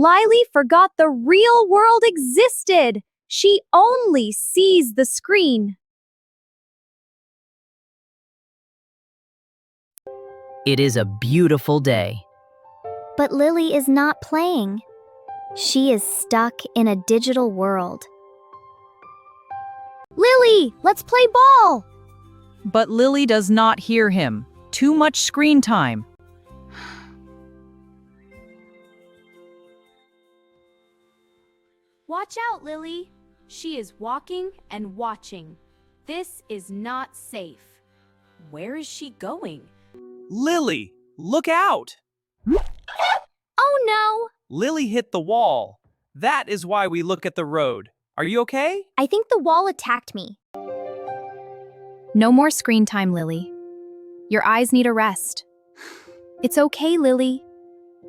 Lily forgot the real world existed. She only sees the screen. It is a beautiful day. But Lily is not playing. She is stuck in a digital world. Lily, let's play ball. But Lily does not hear him. Too much screen time. Watch out, Lily. She is walking and watching. This is not safe. Where is she going? Lily, look out! Oh no! Lily hit the wall. That is why we look at the road. Are you okay? I think the wall attacked me. No more screen time, Lily. Your eyes need a rest. It's okay, Lily.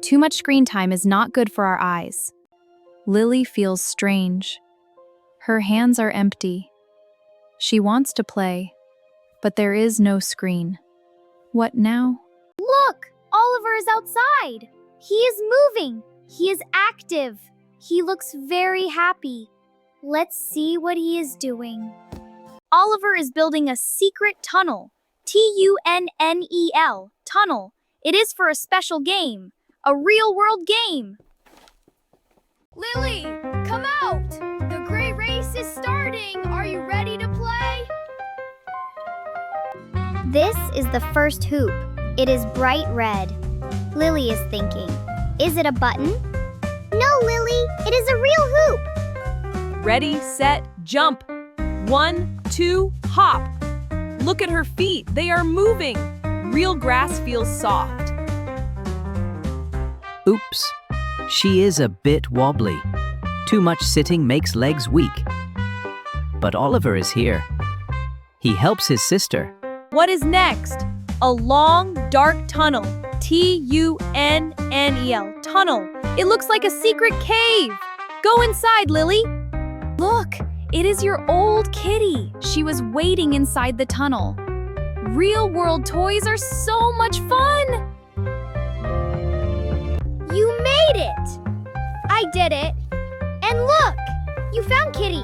Too much screen time is not good for our eyes. Lily feels strange. Her hands are empty. She wants to play, but there is no screen. What now? Look! Oliver is outside! He is moving! He is active! He looks very happy. Let's see what he is doing. Oliver is building a secret tunnel. Tunnel. Tunnel. It is for a special game. A real-world game. Lily, come out! The gray race is starting. Are you ready to play? This is the first hoop. It is bright red. Lily is thinking, is it a button? No, Lily, it is a real hoop. Ready, set, jump. 1, 2, hop. Look at her feet. They are moving. Real grass feels soft. Oops. She is a bit wobbly. Too much sitting makes legs weak. But Oliver is here. He helps his sister. What is next? A long, dark tunnel. Tunnel. Tunnel. It looks like a secret cave. Go inside, Lily. Look, it is your old kitty. She was waiting inside the tunnel. Real-world toys are so much fun. You made it! I did it. And look, you found Kitty.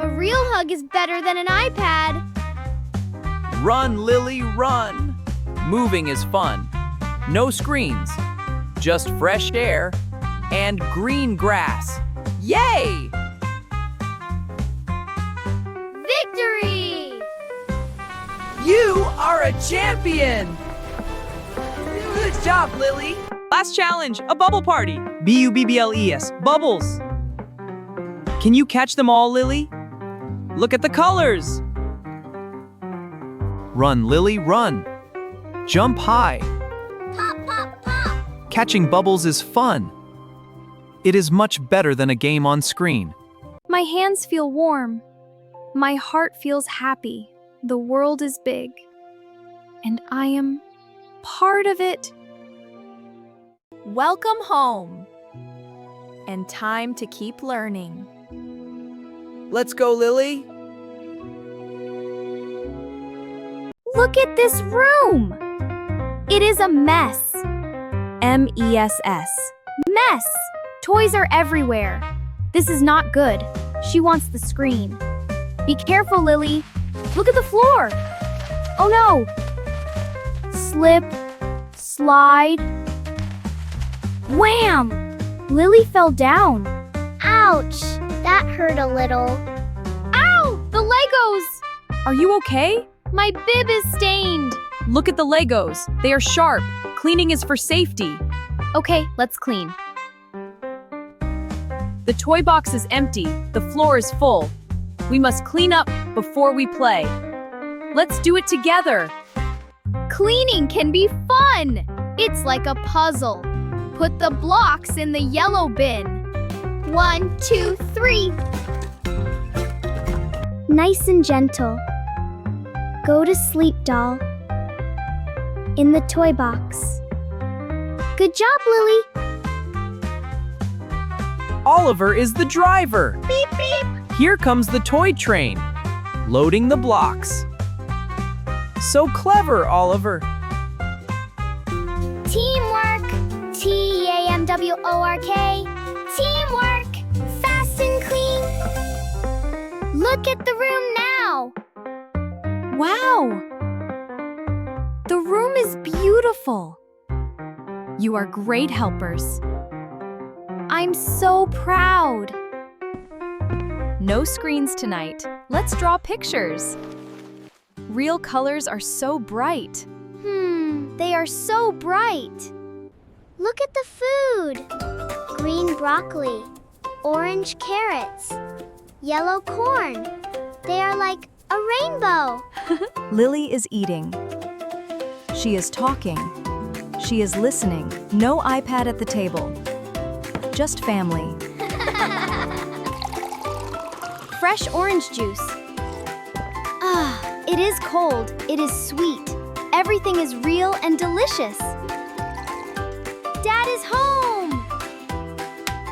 A real hug is better than an iPad. Run, Lily, run! Moving is fun. No screens, just fresh air and green grass. Yay! Victory! You are a champion! Good job, Lily! Last challenge, a bubble party. Bubbles, bubbles. Can you catch them all, Lily? Look at the colors. Run, Lily, run. Jump high. Pop, pop, pop! Catching bubbles is fun. It is much better than a game on screen. My hands feel warm. My heart feels happy. The world is big. And I am part of it. Welcome home. And time to keep learning. Let's go, Lily. Look at this room. It is a mess. M-E-S-S. Mess. Toys are everywhere. This is not good. She wants the screen. Be careful, Lily. Look at the floor. Oh no. Slip. Slide. Wham! Lily fell down. Ouch! That hurt a little. Ow! The Legos! Are you okay? My bib is stained. Look at the Legos. They are sharp. Cleaning is for safety. Okay, let's clean. The toy box is empty. The floor is full. We must clean up before we play. Let's do it together. Cleaning can be fun. It's like a puzzle. Put the blocks in the yellow bin. 1, 2, 3. Nice and gentle. Go to sleep, doll. In the toy box. Good job, Lily. Oliver is the driver. Beep, beep. Here comes the toy train, loading the blocks. So clever, Oliver. Teamwork. Teamwork. W-O-R-K. Teamwork! Fast and clean! Look at the room now! Wow! The room is beautiful. You are great helpers. I'm so proud. No screens tonight. Let's draw pictures. Real colors are so bright. They are so bright. Look at the food. Green broccoli, orange carrots, yellow corn. They are like a rainbow. Lily is eating. She is talking. She is listening. No iPad at the table. Just family. Fresh orange juice. It is cold. It is sweet. Everything is real and delicious. Dad is home.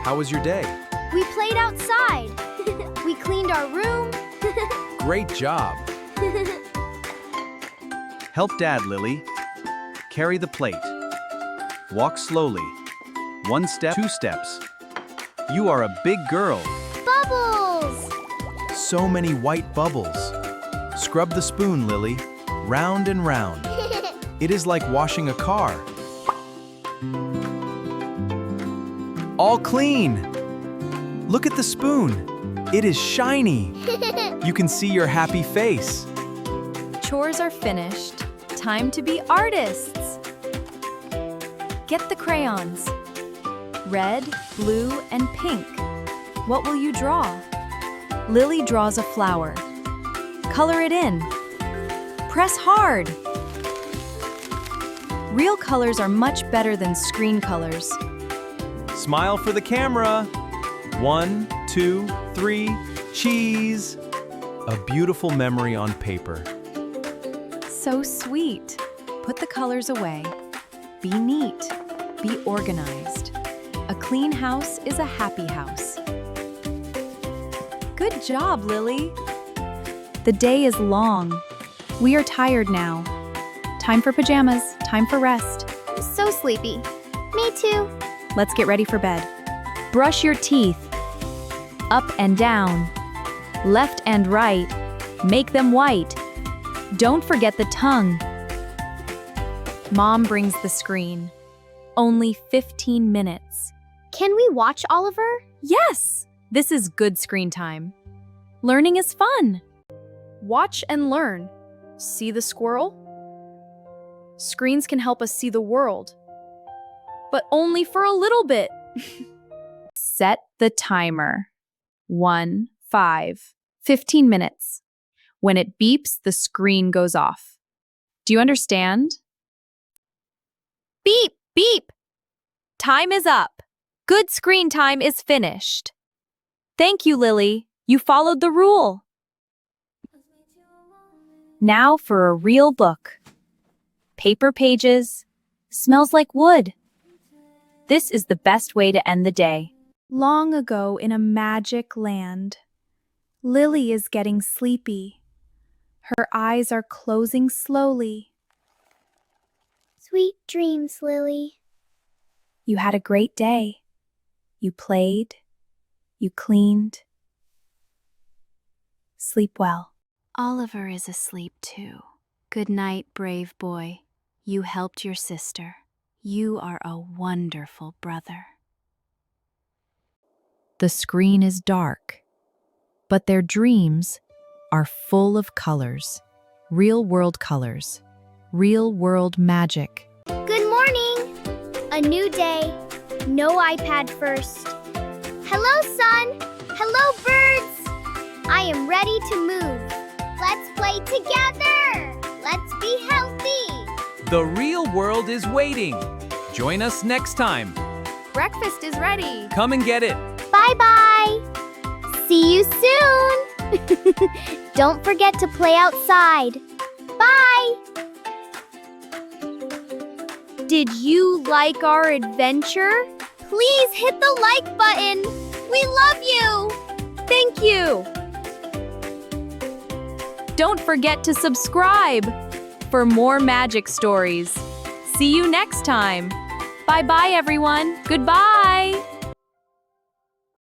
How was your day? We played outside. We cleaned our room. Great job. Help Dad, Lily. Carry the plate. Walk slowly. 1 step, 2 steps. You are a big girl. Bubbles. So many white bubbles. Scrub the spoon, Lily. Round and round. It is like washing a car. All clean. Look at the spoon. It is shiny. You can see your happy face. Chores are finished. Time to be artists. Get the crayons. Red, blue, and pink. What will you draw? Lily draws a flower. Color it in. Press hard. Real colors are much better than screen colors. Smile for the camera. 1, 2, 3, cheese. A beautiful memory on paper. So sweet. Put the colors away. Be neat. Be organized. A clean house is a happy house. Good job, Lily. The day is long. We are tired now. Time for pajamas. Time for rest. I'm so sleepy. Me too. Let's get ready for bed. Brush your teeth. Up and down. Left and right. Make them white. Don't forget the tongue. Mom brings the screen. Only 15 minutes. Can we watch Oliver? Yes! This is good screen time. Learning is fun. Watch and learn. See the squirrel? Screens can help us see the world. But only for a little bit. Set the timer. 1, 5, 15 minutes. When it beeps, the screen goes off. Do you understand? Beep, beep. Time is up. Good screen time is finished. Thank you, Lily. You followed the rule. Now for a real book. Paper pages. Smells like wood. This is the best way to end the day. Long ago in a magic land, Lily is getting sleepy. Her eyes are closing slowly. Sweet dreams, Lily. You had a great day. You played. You cleaned. Sleep well. Oliver is asleep too. Good night, brave boy. You helped your sister. You are a wonderful brother. The screen is dark, but their dreams are full of colors. Real world colors. Real world magic. Good morning. A new day. No iPad first. Hello, sun. Hello, birds. I am ready to move. Let's play together. Let's be healthy. The real world is waiting. Join us next time. Breakfast is ready. Come and get it. Bye-bye. See you soon. Don't forget to play outside. Bye. Did you like our adventure? Please hit the like button. We love you. Thank you. Don't forget to subscribe for more magic stories. See you next time. Bye-bye, everyone. Goodbye.